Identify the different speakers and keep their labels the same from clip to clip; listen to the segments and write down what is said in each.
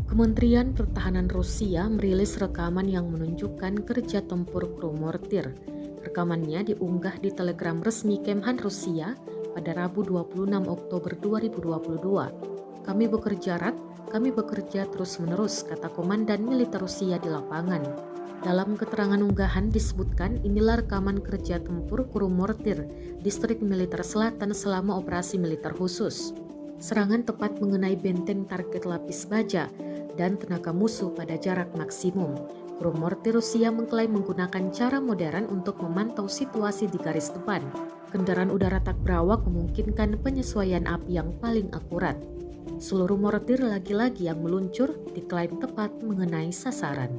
Speaker 1: Kementerian Pertahanan Rusia merilis rekaman yang menunjukkan kerja tempur kru mortir. Rekamannya diunggah di Telegram resmi Kemhan Rusia pada Rabu 26 Oktober 2022. Kami bekerja terus-menerus, kata Komandan Militer Rusia di lapangan. Dalam keterangan unggahan disebutkan inilah rekaman kerja tempur kru mortir Distrik Militer Selatan selama operasi militer khusus. Serangan tepat mengenai benteng target lapis baja dan tenaga musuh pada jarak maksimum. Kru mortir Rusia mengklaim menggunakan cara modern untuk memantau situasi di garis depan. Kendaraan udara tak berawak memungkinkan penyesuaian api yang paling akurat. Seluruh mortir lagi-lagi yang meluncur diklaim tepat mengenai sasaran.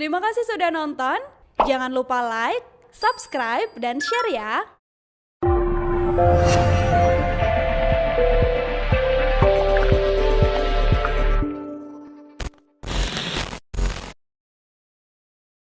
Speaker 2: Terima kasih sudah nonton. Jangan lupa like, subscribe, dan share ya.